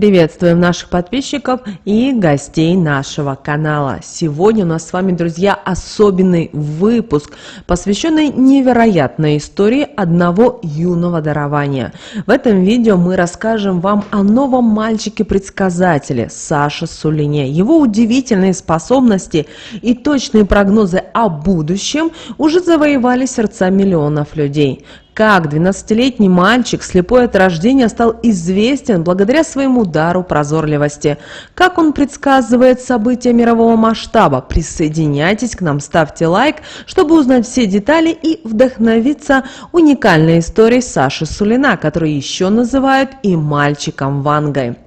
Приветствуем наших подписчиков и гостей нашего канала. Сегодня у нас с вами, друзья, особенный выпуск, посвященный невероятной истории одного юного дарования. В этом видео мы расскажем вам о новом мальчике-предсказателе Саше Сулине. Его удивительные способности и точные прогнозы о будущем уже завоевали сердца миллионов людей. Как 12-летний мальчик, слепой от рождения, стал известен благодаря своему дару прозорливости. Как он предсказывает события мирового масштаба? Присоединяйтесь к нам, ставьте лайк, чтобы узнать все детали и вдохновиться уникальной историей Саши Сулина, которую еще называют и мальчиком Вангой.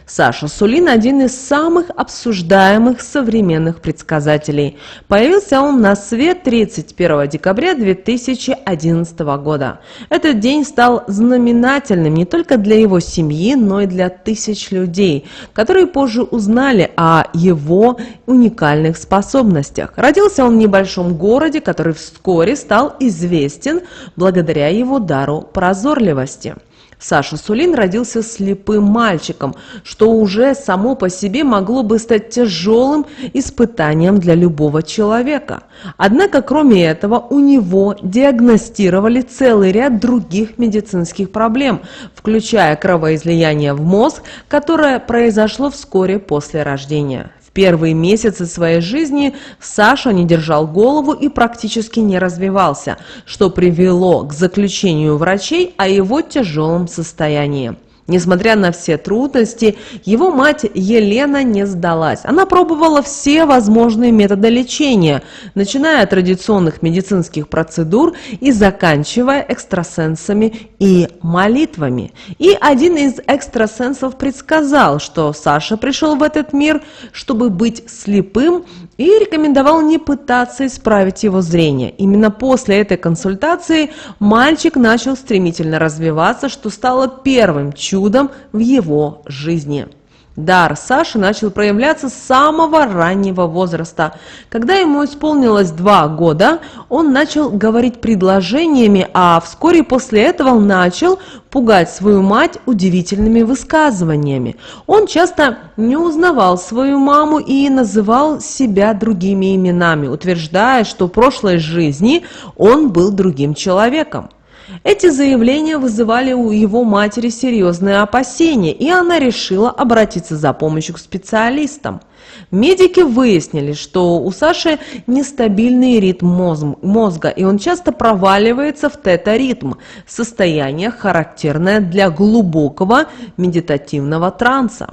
Саша Сулин – один из самых обсуждаемых современных предсказателей. Появился он на свет 31 декабря 2011 года. Этот день стал знаменательным не только для его семьи, но и для тысяч людей, которые позже узнали о его уникальных способностях. Родился он в небольшом городе, который вскоре стал известен благодаря его дару прозорливости. Саша Сулин родился слепым мальчиком, что уже само по себе могло бы стать тяжелым испытанием для любого человека. Однако, кроме этого, у него диагностировали целый ряд других медицинских проблем, включая кровоизлияние в мозг, которое произошло вскоре после рождения. В первые месяцы своей жизни Саша не держал голову и практически не развивался, что привело к заключению врачей о его тяжелом состоянии. Несмотря на все трудности, его мать Елена не сдалась. Она пробовала все возможные методы лечения, начиная от традиционных медицинских процедур и заканчивая экстрасенсами и молитвами. И один из экстрасенсов предсказал, что Саша пришел в этот мир, чтобы быть слепым, и рекомендовал не пытаться исправить его зрение. Именно после этой консультации мальчик начал стремительно развиваться, что стало первым чудом в его жизни. Дар Саши начал проявляться с самого раннего возраста. Когда ему исполнилось 2 года, он начал говорить предложениями, а вскоре после этого начал пугать свою мать удивительными высказываниями. Он часто не узнавал свою маму и называл себя другими именами, утверждая, что в прошлой жизни он был другим человеком. Эти заявления вызывали у его матери серьезные опасения, и она решила обратиться за помощью к специалистам. Медики выяснили, что у Саши нестабильный ритм мозга, и он часто проваливается в тета-ритм, состояние, характерное для глубокого медитативного транса.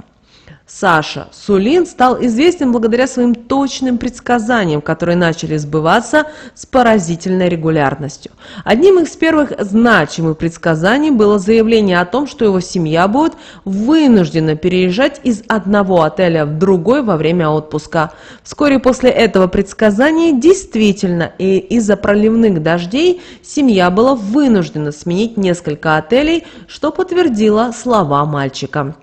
Саша Сулин стал известен благодаря своим точным предсказаниям, которые начали сбываться с поразительной регулярностью. Одним из первых значимых предсказаний было заявление о том, что его семья будет вынуждена переезжать из одного отеля в другой во время отпуска. Вскоре после этого предсказания действительно и из-за проливных дождей семья была вынуждена сменить несколько отелей, что подтвердило слова мальчика.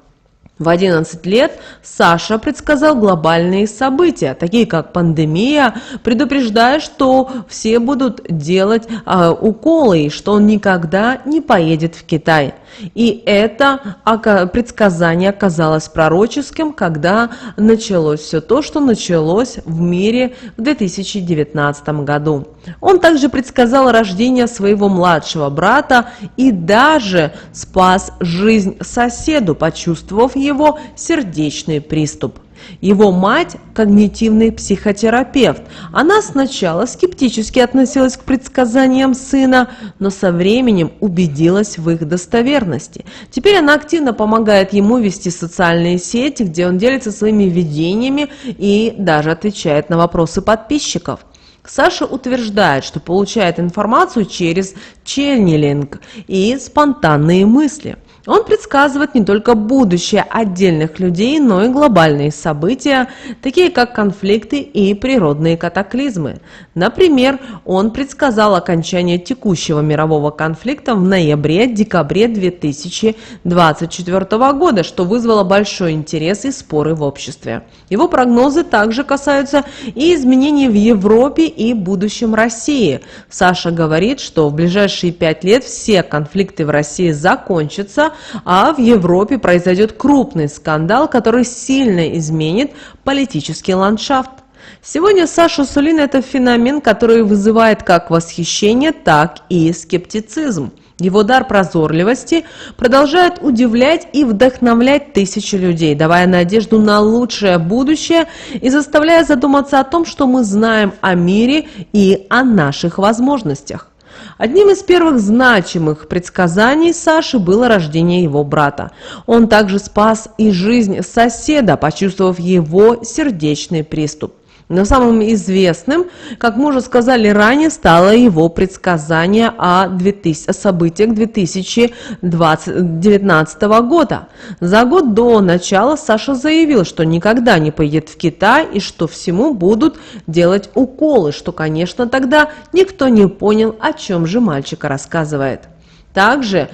В 11 лет Саша предсказал глобальные события, такие как пандемия, предупреждая, что все будут делать уколы и что он никогда не поедет в Китай. И это предсказание оказалось пророческим, когда началось все то, что началось в мире в 2019 году. Он также предсказал рождение своего младшего брата и даже спас жизнь соседу, почувствовав его сердечный приступ. Его мать – когнитивный психотерапевт. Она сначала скептически относилась к предсказаниям сына, но со временем убедилась в их достоверности. Теперь она активно помогает ему вести социальные сети, где он делится своими видениями и даже отвечает на вопросы подписчиков. Саша утверждает, что получает информацию через ченнелинг и спонтанные мысли. Он предсказывает не только будущее отдельных людей, но и глобальные события, такие как конфликты и природные катаклизмы. Например, он предсказал окончание текущего мирового конфликта в ноябре-декабре 2024 года, что вызвало большой интерес и споры в обществе. Его прогнозы также касаются и изменений в Европе и будущем России. Саша говорит, что в ближайшие 5 лет все конфликты в России закончатся, а в Европе произойдет крупный скандал, который сильно изменит политический ландшафт. Сегодня Саша Сулин – это феномен, который вызывает как восхищение, так и скептицизм. Его дар прозорливости продолжает удивлять и вдохновлять тысячи людей, давая надежду на лучшее будущее и заставляя задуматься о том, что мы знаем о мире и о наших возможностях. Одним из первых значимых предсказаний Саши было рождение его брата. Он также спас и жизнь соседа, почувствовав его сердечный приступ. Но самым известным, как мы уже сказали ранее, стало его предсказание о событиях 2019 года. За год до начала Саша заявил, что никогда не поедет в Китай и что всему будут делать уколы, что, конечно, тогда никто не понял, о чем же мальчика рассказывает. Также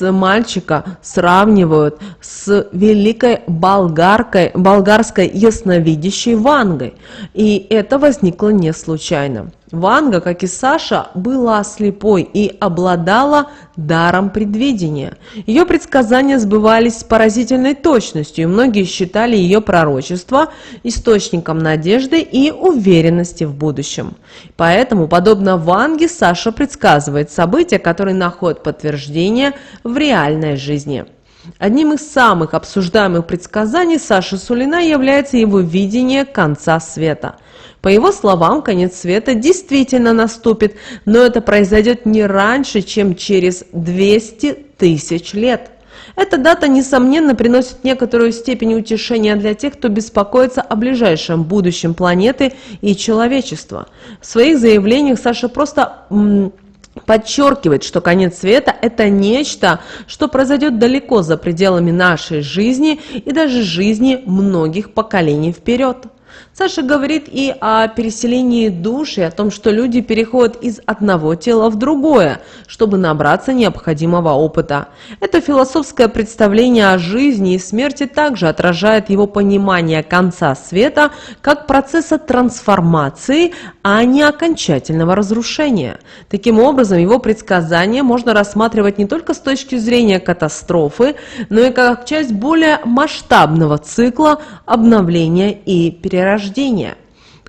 мальчика сравнивают с великой болгарской ясновидящей Вангой. И это возникло не случайно. Ванга, как и Саша, была слепой и обладала даром предвидения. Ее предсказания сбывались с поразительной точностью, и многие считали ее пророчество источником надежды и уверенности в будущем. Поэтому, подобно Ванге, Саша предсказывает события, которые находят подтверждение в реальной жизни. Одним из самых обсуждаемых предсказаний Саши Сулина является его видение конца света. По его словам, конец света действительно наступит, но это произойдет не раньше, чем через 200 тысяч лет. Эта дата, несомненно, приносит некоторую степень утешения для тех, кто беспокоится о ближайшем будущем планеты и человечества. В своих заявлениях Саша просто подчеркивает, что конец света – это нечто, что произойдет далеко за пределами нашей жизни и даже жизни многих поколений вперед. Саша говорит и о переселении душ, и о том, что люди переходят из одного тела в другое, чтобы набраться необходимого опыта. Это философское представление о жизни и смерти также отражает его понимание конца света как процесса трансформации, а не окончательного разрушения. Таким образом, его предсказания можно рассматривать не только с точки зрения катастрофы, но и как часть более масштабного цикла обновления и перерождения.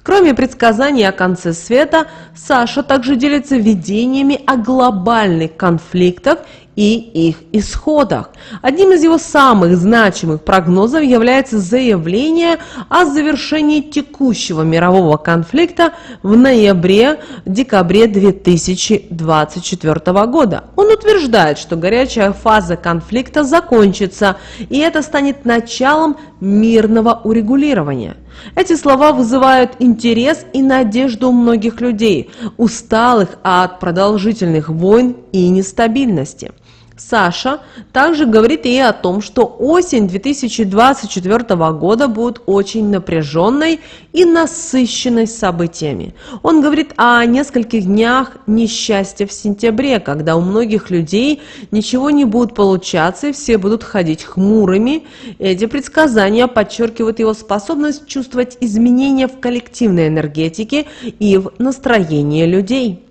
Кроме предсказаний о конце света, Саша также делится видениями о глобальных конфликтах и их исходах. Одним из его самых значимых прогнозов является заявление о завершении текущего мирового конфликта в ноябре-декабре 2024 года. Он утверждает, что горячая фаза конфликта закончится, и это станет началом мирного урегулирования. Эти слова вызывают интерес и надежду у многих людей, усталых от продолжительных войн и нестабильности. Саша также говорит и о том, что осень 2024 года будет очень напряженной и насыщенной событиями. Он говорит о нескольких днях несчастья в сентябре, когда у многих людей ничего не будет получаться и все будут ходить хмурыми. Эти предсказания подчеркивают его способность чувствовать изменения в коллективной энергетике и в настроении людей.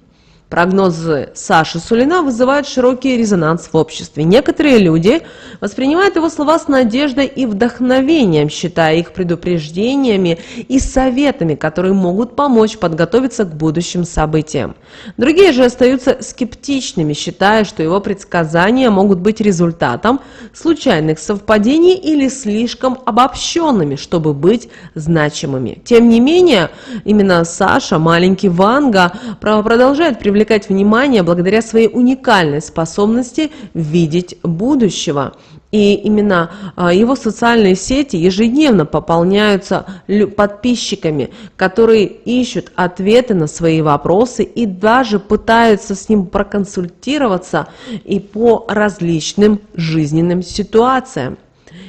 Прогнозы Саши Сулина вызывают широкий резонанс в обществе. Некоторые люди воспринимают его слова с надеждой и вдохновением, считая их предупреждениями и советами, которые могут помочь подготовиться к будущим событиям. Другие же остаются скептичными, считая, что его предсказания могут быть результатом случайных совпадений или слишком обобщенными, чтобы быть значимыми. Тем не менее, именно Саша, маленький Ванга, продолжает привлекать внимание благодаря своей уникальной способности видеть будущего. И именно его социальные сети ежедневно пополняются подписчиками, которые ищут ответы на свои вопросы и даже пытаются с ним проконсультироваться и по различным жизненным ситуациям.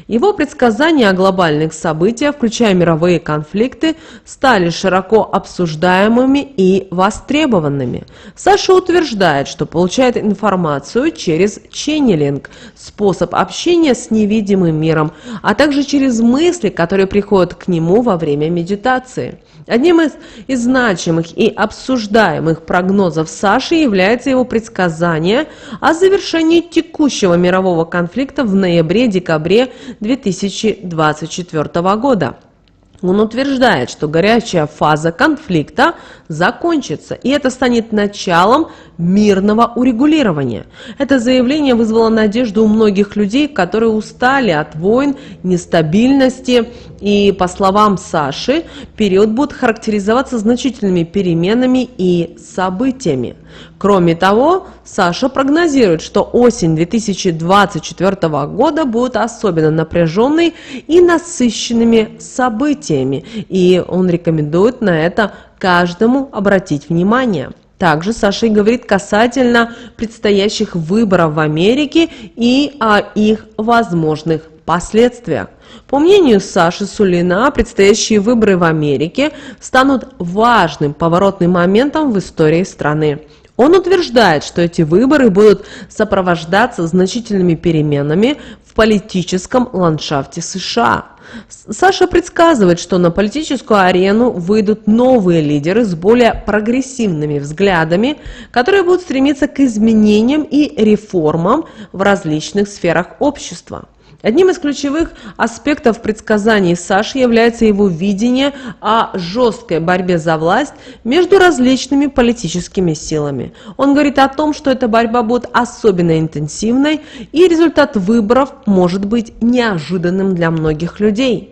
Его предсказания о глобальных событиях, включая мировые конфликты, стали широко обсуждаемыми и востребованными. Саша утверждает, что получает информацию через ченнелинг, способ общения с невидимым миром, а также через мысли, которые приходят к нему во время медитации. Одним из значимых и обсуждаемых прогнозов Саши является его предсказание о завершении текущего мирового конфликта в ноябре-декабре 2024 года. Он утверждает, что горячая фаза конфликта закончится, и это станет началом мирного урегулирования. Это заявление вызвало надежду у многих людей, которые устали от войн, нестабильности, и, по словам Саши, период будет характеризоваться значительными переменами и событиями. Кроме того, Саша прогнозирует, что осень 2024 года будет особенно напряженной и насыщенными событиями, и он рекомендует на это каждому обратить внимание. Также Саша и говорит касательно предстоящих выборов в Америке и о их возможных последствиях. По мнению Саши Сулина, предстоящие выборы в Америке станут важным поворотным моментом в истории страны. Он утверждает, что эти выборы будут сопровождаться значительными переменами в политическом ландшафте США. Саша предсказывает, что на политическую арену выйдут новые лидеры с более прогрессивными взглядами, которые будут стремиться к изменениям и реформам в различных сферах общества. Одним из ключевых аспектов предсказаний Саши является его видение о жесткой борьбе за власть между различными политическими силами. Он говорит о том, что эта борьба будет особенно интенсивной, и результат выборов может быть неожиданным для многих людей.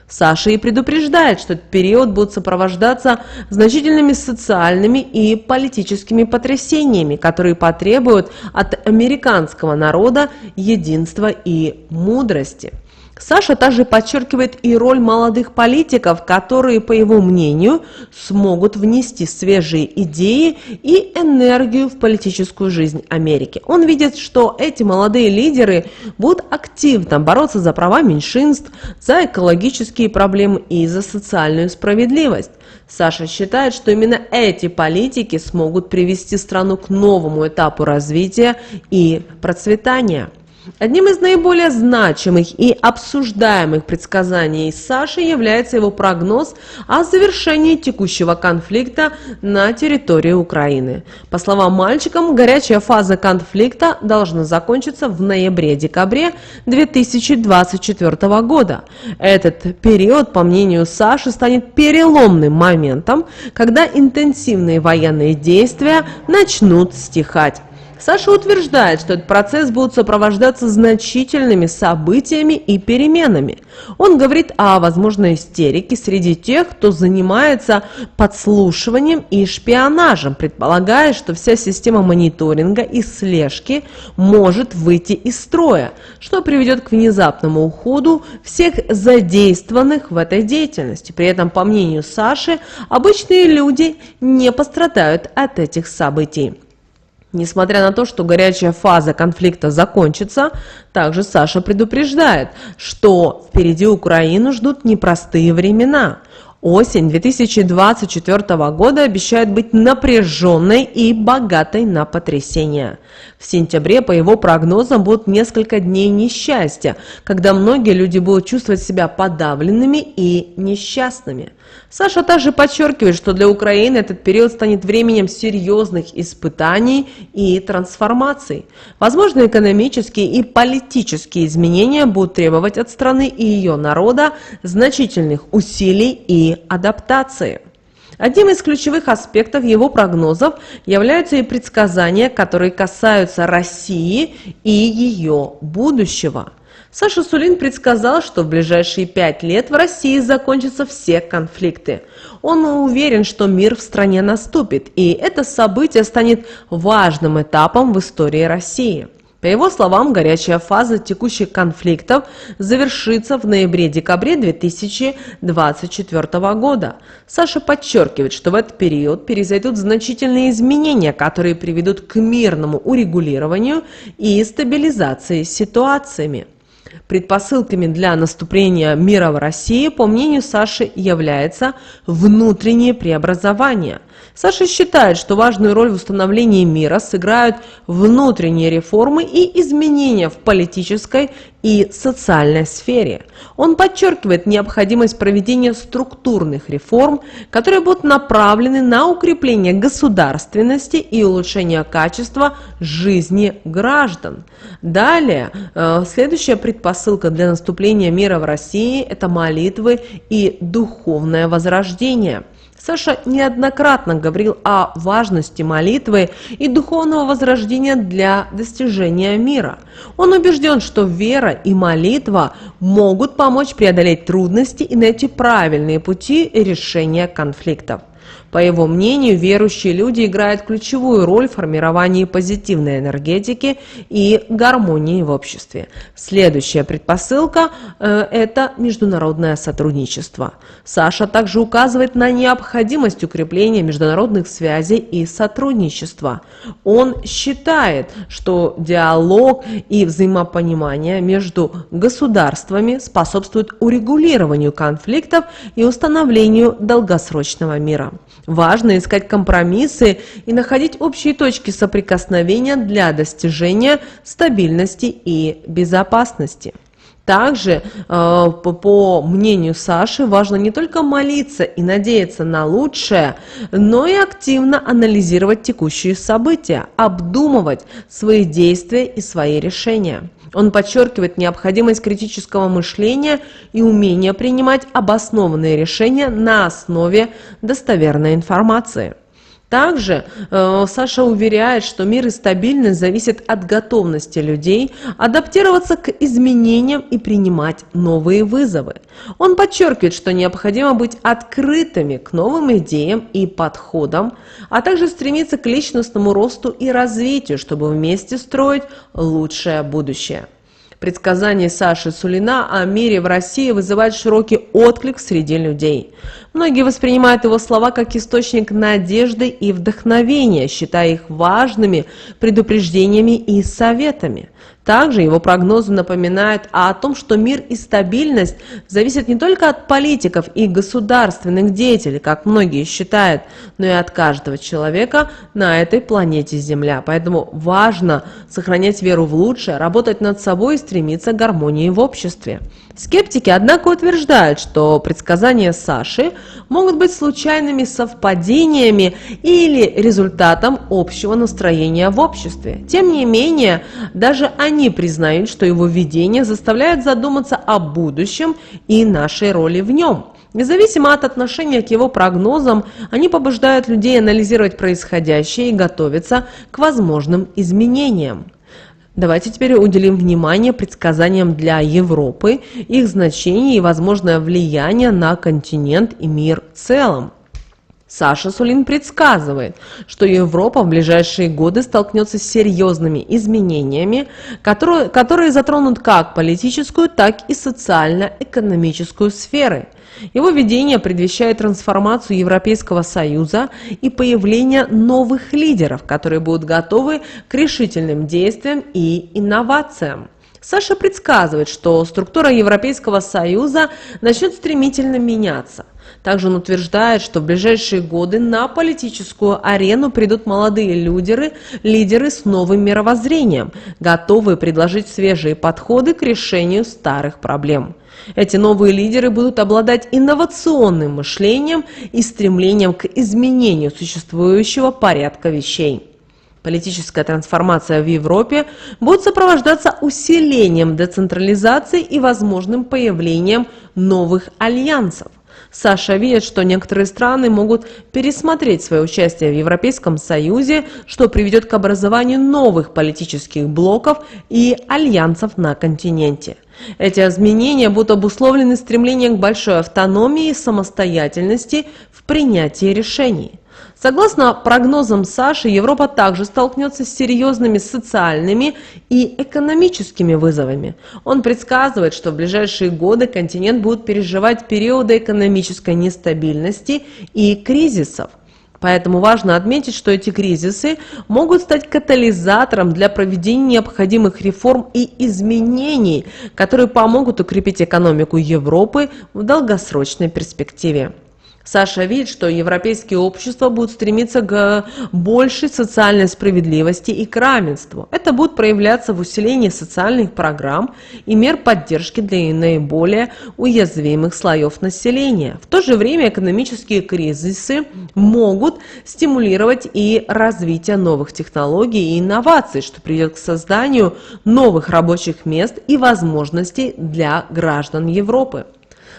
Саша и предупреждает, что этот период будет сопровождаться значительными социальными и политическими потрясениями, которые потребуют от американского народа единства и мудрости. Саша также подчеркивает и роль молодых политиков, которые, по его мнению, смогут внести свежие идеи и энергию в политическую жизнь Америки. Он видит, что эти молодые лидеры будут активно бороться за права меньшинств, за экологические проблемы и за социальную справедливость. Саша считает, что именно эти политики смогут привести страну к новому этапу развития и процветания. Одним из наиболее значимых и обсуждаемых предсказаний Саши является его прогноз о завершении текущего конфликта на территории Украины. По словам мальчика, горячая фаза конфликта должна закончиться в ноябре-декабре 2024 года. Этот период, по мнению Саши, станет переломным моментом, когда интенсивные военные действия начнут стихать. Саша утверждает, что этот процесс будет сопровождаться значительными событиями и переменами. Он говорит о возможной истерике среди тех, кто занимается подслушиванием и шпионажем, предполагая, что вся система мониторинга и слежки может выйти из строя, что приведет к внезапному уходу всех задействованных в этой деятельности. При этом, по мнению Саши, обычные люди не пострадают от этих событий. Несмотря на то, что горячая фаза конфликта закончится, также Саша предупреждает, что впереди Украину ждут непростые времена. Осень 2024 года обещает быть напряженной и богатой на потрясения. В сентябре, по его прогнозам, будут несколько дней несчастья, когда многие люди будут чувствовать себя подавленными и несчастными. Саша также подчеркивает, что для Украины этот период станет временем серьезных испытаний и трансформаций. Возможно, экономические и политические изменения будут требовать от страны и ее народа значительных усилий и адаптации. Одним из ключевых аспектов его прогнозов являются и предсказания, которые касаются России и ее будущего. Саша Сулин предсказал, что в ближайшие 5 лет в России закончатся все конфликты. Он уверен, что мир в стране наступит, и это событие станет важным этапом в истории России. По его словам, горячая фаза текущих конфликтов завершится в ноябре-декабре 2024 года. Саша подчеркивает, что в этот период произойдут значительные изменения, которые приведут к мирному урегулированию и стабилизации ситуациями. Предпосылками для наступления мира в России, по мнению Саши, является внутреннее преобразование. Саша считает, что важную роль в установлении мира сыграют внутренние реформы и изменения в политической и социальной сфере. Он подчеркивает необходимость проведения структурных реформ, которые будут направлены на укрепление государственности и улучшение качества жизни граждан. Далее, следующая предпосылка для наступления мира в России – это молитвы и духовное возрождение. Саша неоднократно говорил о важности молитвы и духовного возрождения для достижения мира. Он убежден, что вера и молитва могут помочь преодолеть трудности и найти правильные пути решения конфликтов. По его мнению, верующие люди играют ключевую роль в формировании позитивной энергетики и гармонии в обществе. Следующая предпосылка – это международное сотрудничество. Саша также указывает на необходимость укрепления международных связей и сотрудничества. Он считает, что диалог и взаимопонимание между государствами способствуют урегулированию конфликтов и установлению долгосрочного мира. Важно искать компромиссы и находить общие точки соприкосновения для достижения стабильности и безопасности. Также, по мнению Саши, важно не только молиться и надеяться на лучшее, но и активно анализировать текущие события, обдумывать свои действия и свои решения. Он подчеркивает необходимость критического мышления и умения принимать обоснованные решения на основе достоверной информации. Также Саша уверяет, что мир и стабильность зависят от готовности людей адаптироваться к изменениям и принимать новые вызовы. Он подчеркивает, что необходимо быть открытыми к новым идеям и подходам, а также стремиться к личностному росту и развитию, чтобы вместе строить лучшее будущее. Предсказания Саши Сулина о мире в России вызывают широкий отклик среди людей. Многие воспринимают его слова как источник надежды и вдохновения, считая их важными предупреждениями и советами. Также его прогнозы напоминают о том, что мир и стабильность зависят не только от политиков и государственных деятелей, как многие считают, но и от каждого человека на этой планете Земля. Поэтому важно сохранять веру в лучшее, работать над собой и стремиться к гармонии в обществе. Скептики, однако, утверждают, что предсказания Саши могут быть случайными совпадениями или результатом общего настроения в обществе. Тем не менее, даже они признают, что его видение заставляет задуматься о будущем и нашей роли в нем. Независимо от отношения к его прогнозам, они побуждают людей анализировать происходящее и готовиться к возможным изменениям. Давайте теперь уделим внимание предсказаниям для Европы, их значение и возможное влияние на континент и мир в целом. Саша Сулин предсказывает, что Европа в ближайшие годы столкнется с серьезными изменениями, которые затронут как политическую, так и социально-экономическую сферы. Его видение предвещает трансформацию Европейского Союза и появление новых лидеров, которые будут готовы к решительным действиям и инновациям. Саша предсказывает, что структура Европейского Союза начнет стремительно меняться. Также он утверждает, что в ближайшие годы на политическую арену придут молодые лидеры с новым мировоззрением, готовые предложить свежие подходы к решению старых проблем. Эти новые лидеры будут обладать инновационным мышлением и стремлением к изменению существующего порядка вещей. Политическая трансформация в Европе будет сопровождаться усилением децентрализации и возможным появлением новых альянсов. Саша видит, что некоторые страны могут пересмотреть свое участие в Европейском Союзе, что приведет к образованию новых политических блоков и альянсов на континенте. Эти изменения будут обусловлены стремлением к большой автономии и самостоятельности в принятии решений. Согласно прогнозам Саши, Европа также столкнется с серьезными социальными и экономическими вызовами. Он предсказывает, что в ближайшие годы континент будет переживать периоды экономической нестабильности и кризисов. Поэтому важно отметить, что эти кризисы могут стать катализатором для проведения необходимых реформ и изменений, которые помогут укрепить экономику Европы в долгосрочной перспективе. Саша видит, что европейские общества будут стремиться к большей социальной справедливости и к равенству. Это будет проявляться в усилении социальных программ и мер поддержки для наиболее уязвимых слоев населения. В то же время экономические кризисы могут стимулировать и развитие новых технологий и инноваций, что приведет к созданию новых рабочих мест и возможностей для граждан Европы.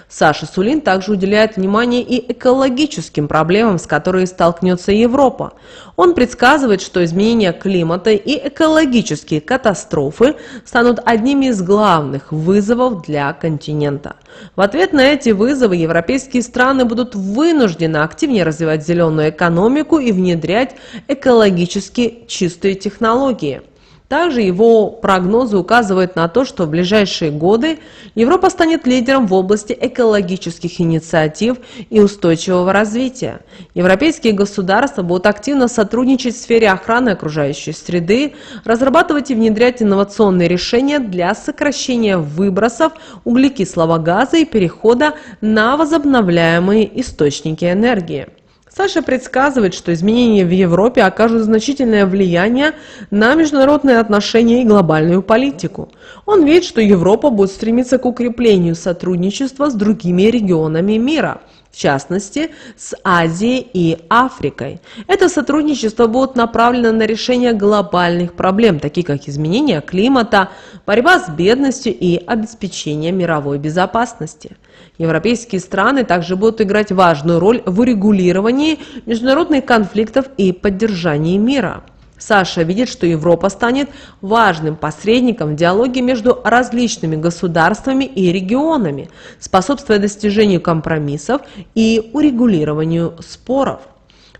Саша Сулин также уделяет внимание и экологическим проблемам, с которыми столкнется Европа. Он предсказывает, что изменение климата и экологические катастрофы станут одними из главных вызовов для континента. В ответ на эти вызовы европейские страны будут вынуждены активнее развивать зеленую экономику и внедрять экологически чистые технологии. Также его прогнозы указывают на то, что в ближайшие годы Европа станет лидером в области экологических инициатив и устойчивого развития. Европейские государства будут активно сотрудничать в сфере охраны окружающей среды, разрабатывать и внедрять инновационные решения для сокращения выбросов углекислого газа и перехода на возобновляемые источники энергии. Саша предсказывает, что изменения в Европе окажут значительное влияние на международные отношения и глобальную политику. Он видит, что Европа будет стремиться к укреплению сотрудничества с другими регионами мира, в частности, с Азией и Африкой. Это сотрудничество будет направлено на решение глобальных проблем, таких как изменение климата, борьба с бедностью и обеспечение мировой безопасности. Европейские страны также будут играть важную роль в урегулировании международных конфликтов и поддержании мира. Саша видит, что Европа станет важным посредником в диалоге между различными государствами и регионами, способствуя достижению компромиссов и урегулированию споров.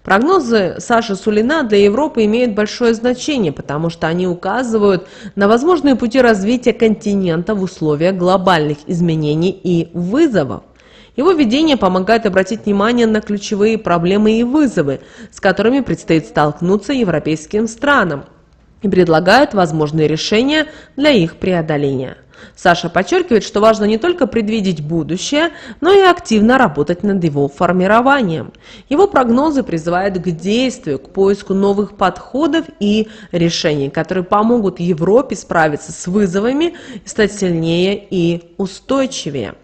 Прогнозы Саши Сулина для Европы имеют большое значение, потому что они указывают на возможные пути развития континента в условиях глобальных изменений и вызовов. Его видение помогает обратить внимание на ключевые проблемы и вызовы, с которыми предстоит столкнуться европейским странам, и предлагает возможные решения для их преодоления. Саша подчеркивает, что важно не только предвидеть будущее, но и активно работать над его формированием. Его прогнозы призывают к действию, к поиску новых подходов и решений, которые помогут Европе справиться с вызовами и стать сильнее и устойчивее.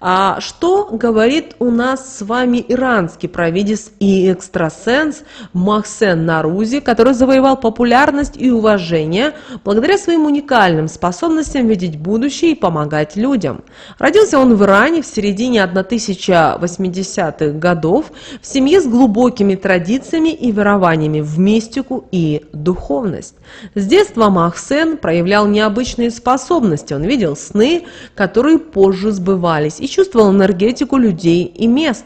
А что говорит у нас с вами иранский провидец и экстрасенс Мохсен Нарузи, который завоевал популярность и уважение благодаря своим уникальным способностям видеть будущее и помогать людям? Родился он в Иране в середине 1080-х годов в семье с глубокими традициями и верованиями в мистику и духовность. С детства Мохсен проявлял необычные способности. Он видел сны, которые позже сбывались, и чувствовал энергетику людей и мест.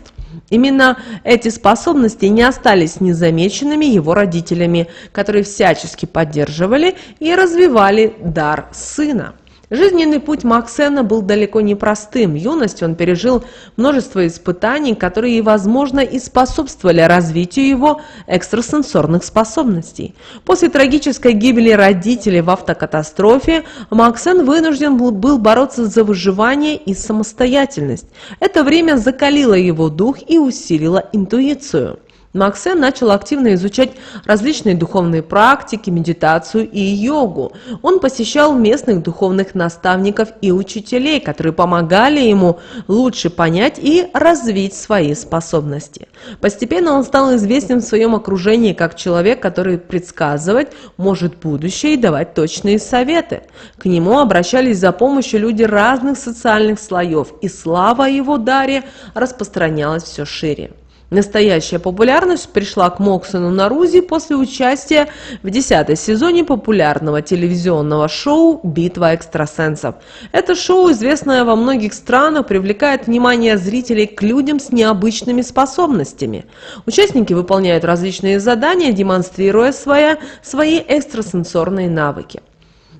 Именно эти способности не остались незамеченными его родителями, которые всячески поддерживали и развивали дар сына. Жизненный путь Мохсена был далеко не простым. В юности он пережил множество испытаний, которые, возможно, и способствовали развитию его экстрасенсорных способностей. После трагической гибели родителей в автокатастрофе Мохсен вынужден был бороться за выживание и самостоятельность. Это время закалило его дух и усилило интуицию. Мохсен начал активно изучать различные духовные практики, медитацию и йогу. Он посещал местных духовных наставников и учителей, которые помогали ему лучше понять и развить свои способности. Постепенно он стал известен в своем окружении как человек, который предсказывать может будущее и давать точные советы. К нему обращались за помощью люди разных социальных слоев, и слава о его даре распространялась все шире. Настоящая популярность пришла к Мохсену Нарузи после участия в 10-й сезоне популярного телевизионного шоу «Битва экстрасенсов». Это шоу, известное во многих странах, привлекает внимание зрителей к людям с необычными способностями. Участники выполняют различные задания, демонстрируя свои экстрасенсорные навыки.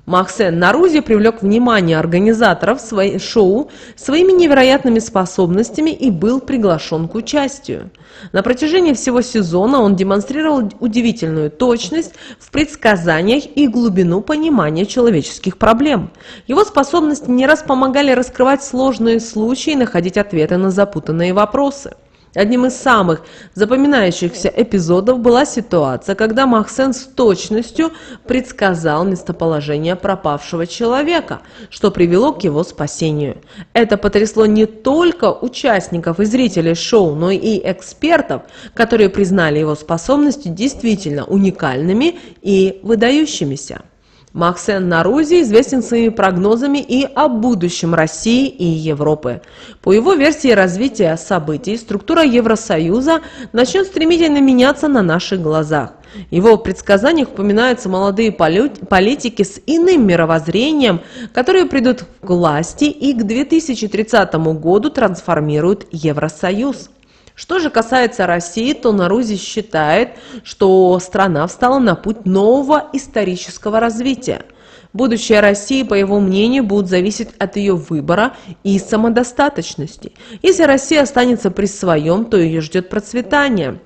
Махсен Нарузи привлек внимание организаторов шоу своими невероятными способностями и был приглашен к участию. На протяжении всего сезона он демонстрировал удивительную точность в предсказаниях и глубину понимания человеческих проблем. Его способности не раз помогали раскрывать сложные случаи и находить ответы на запутанные вопросы. Одним из самых запоминающихся эпизодов была ситуация, когда Махсен с точностью предсказал местоположение пропавшего человека, что привело к его спасению. Это потрясло не только участников и зрителей шоу, но и экспертов, которые признали его способности действительно уникальными и выдающимися. Махсен Нарузи известен своими прогнозами и о будущем России и Европы. По его версии развития событий, структура Евросоюза начнет стремительно меняться на наших глазах. В его предсказаниях упоминаются молодые политики с иным мировоззрением, которые придут к власти и к 2030 году трансформируют Евросоюз. Что же касается России, то Нарузи считает, что страна встала на путь нового исторического развития. Будущее России, по его мнению, будет зависеть от ее выбора и самодостаточности. Если Россия останется при своем, то ее ждет процветание.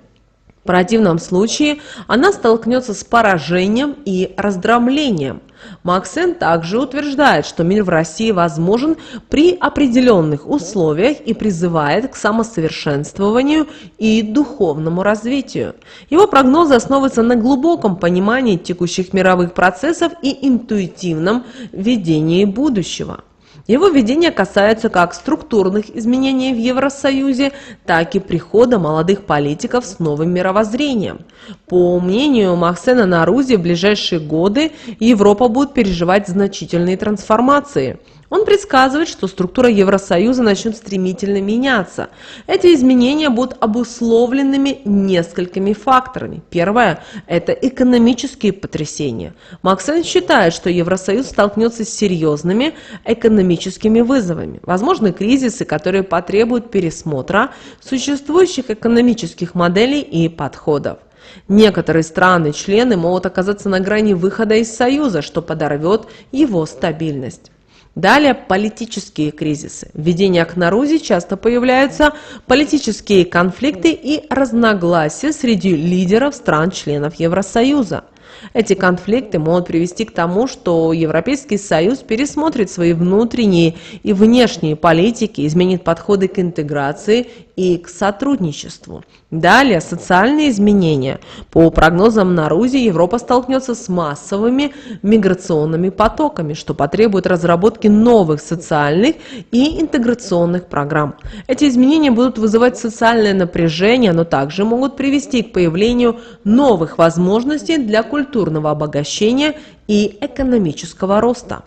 В противном случае она столкнется с поражением и раздроблением. Махсен также утверждает, что мир в России возможен при определенных условиях и призывает к самосовершенствованию и духовному развитию. Его прогнозы основываются на глубоком понимании текущих мировых процессов и интуитивном видении будущего. Его видение касается как структурных изменений в Евросоюзе, так и прихода молодых политиков с новым мировоззрением. По мнению Махсена Нарузи, в ближайшие годы Европа будет переживать значительные трансформации. Он предсказывает, что структура Евросоюза начнет стремительно меняться. Эти изменения будут обусловленными несколькими факторами. Первое – это экономические потрясения. Махсен считает, что Евросоюз столкнется с серьезными экономическими вызовами. Возможны кризисы, которые потребуют пересмотра существующих экономических моделей и подходов. Некоторые страны-члены могут оказаться на грани выхода из Союза, что подорвет его стабильность. Далее политические кризисы. В видениях Нарузи часто появляются политические конфликты и разногласия среди лидеров стран-членов Евросоюза. Эти конфликты могут привести к тому, что Европейский Союз пересмотрит свои внутренние и внешние политики, изменит подходы к интеграции и к сотрудничеству. Далее социальные изменения. По прогнозам Нарузи, Европа столкнется с массовыми миграционными потоками, что потребует разработки новых социальных и интеграционных программ. Эти изменения будут вызывать социальное напряжение, но также могут привести к появлению новых возможностей для культурного обогащения и экономического роста.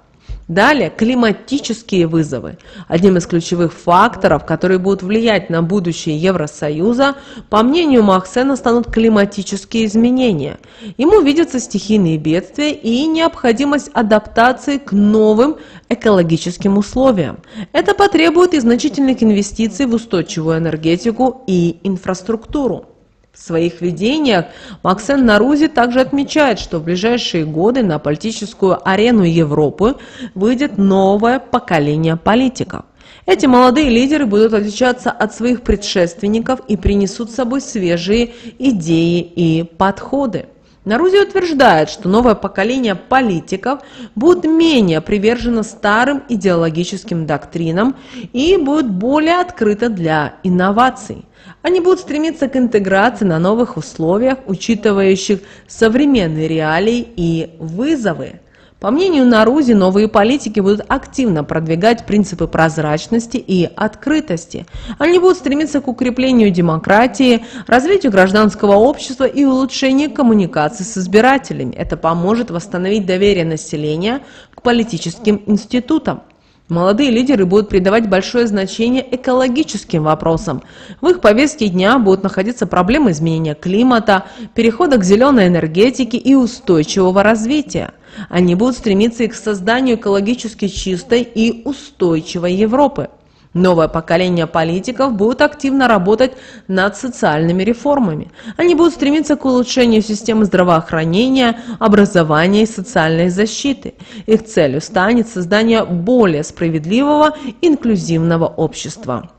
Далее, климатические вызовы. Одним из ключевых факторов, которые будут влиять на будущее Евросоюза, по мнению Махсена, станут климатические изменения. Ему видятся стихийные бедствия и необходимость адаптации к новым экологическим условиям. Это потребует и значительных инвестиций в устойчивую энергетику и инфраструктуру. В своих видениях Махсен Нарузи также отмечает, что в ближайшие годы на политическую арену Европы выйдет новое поколение политиков. Эти молодые лидеры будут отличаться от своих предшественников и принесут с собой свежие идеи и подходы. Нарузи утверждает, что новое поколение политиков будет менее привержено старым идеологическим доктринам и будет более открыто для инноваций. Они будут стремиться к интеграции на новых условиях, учитывающих современные реалии и вызовы. По мнению Нарузи, новые политики будут активно продвигать принципы прозрачности и открытости. Они будут стремиться к укреплению демократии, развитию гражданского общества и улучшению коммуникации с избирателями. Это поможет восстановить доверие населения к политическим институтам. Молодые лидеры будут придавать большое значение экологическим вопросам. В их повестке дня будут находиться проблемы изменения климата, перехода к зеленой энергетике и устойчивого развития. Они будут стремиться и к созданию экологически чистой и устойчивой Европы. Новое поколение политиков будет активно работать над социальными реформами. Они будут стремиться к улучшению системы здравоохранения, образования и социальной защиты. Их целью станет создание более справедливого и инклюзивного общества.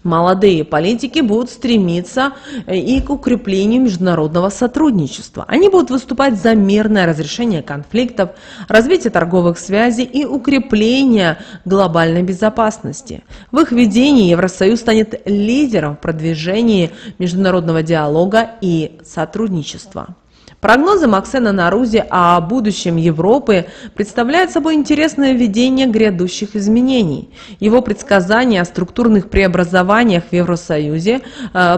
Молодые политики будут стремиться и к укреплению международного сотрудничества. Они будут выступать за мирное разрешение конфликтов, развитие торговых связей и укрепление глобальной безопасности. В их видении Евросоюз станет лидером в продвижении международного диалога и сотрудничества. Прогнозы Максена Нарузи о будущем Европы представляют собой интересное видение грядущих изменений. Его предсказания о структурных преобразованиях в Евросоюзе,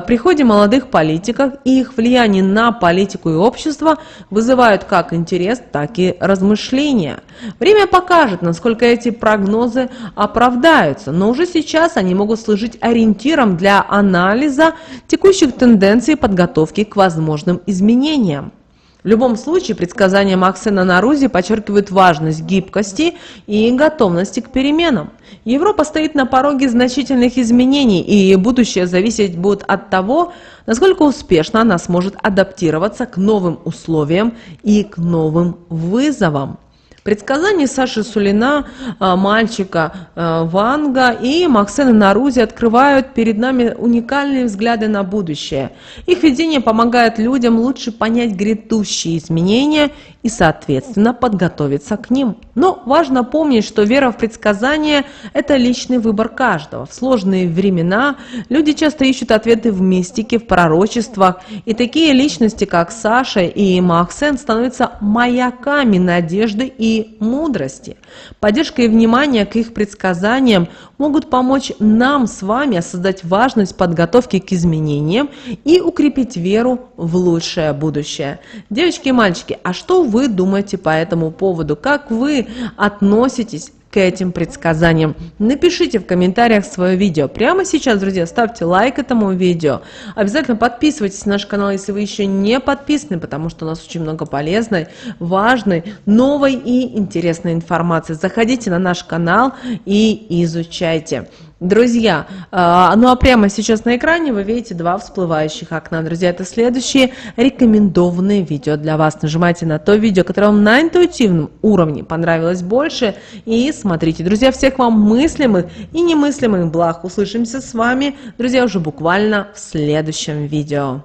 приходе молодых политиков и их влиянии на политику и общество вызывают как интерес, так и размышления. Время покажет, насколько эти прогнозы оправдаются, но уже сейчас они могут служить ориентиром для анализа текущих тенденций и подготовки к возможным изменениям. В любом случае, предсказания Максена Нарузи подчеркивают важность гибкости и готовности к переменам. Европа стоит на пороге значительных изменений, и будущее зависеть будет от того, насколько успешно она сможет адаптироваться к новым условиям и к новым вызовам. Предсказания Саши Сулина, мальчика Ванга и Максена Нарузи открывают перед нами уникальные взгляды на будущее. Их видение помогает людям лучше понять грядущие изменения и, соответственно, подготовиться к ним. Но важно помнить, что вера в предсказания – это личный выбор каждого. В сложные времена люди часто ищут ответы в мистике, в пророчествах, и такие личности, как Саша и Максен, становятся маяками надежды и мудрости. Поддержка и внимание к их предсказаниям могут помочь нам с вами осознать важность подготовки к изменениям и укрепить веру в лучшее будущее. Девочки и мальчики, а что вы думаете по этому поводу? Как вы относитесь к этим предсказаниям? Напишите в комментариях свое видео. Прямо сейчас, друзья, ставьте лайк этому видео. Обязательно подписывайтесь на наш канал, если вы еще не подписаны, потому что у нас очень много полезной, важной, новой и интересной информации. Заходите на наш канал и изучайте. Друзья, ну а прямо сейчас на экране вы видите два всплывающих окна. Друзья, это следующие рекомендованные видео для вас. Нажимайте на то видео, которое вам на интуитивном уровне понравилось больше, и смотрите. Друзья, всех вам мыслимых и немыслимых благ. Услышимся с вами, друзья, уже буквально в следующем видео.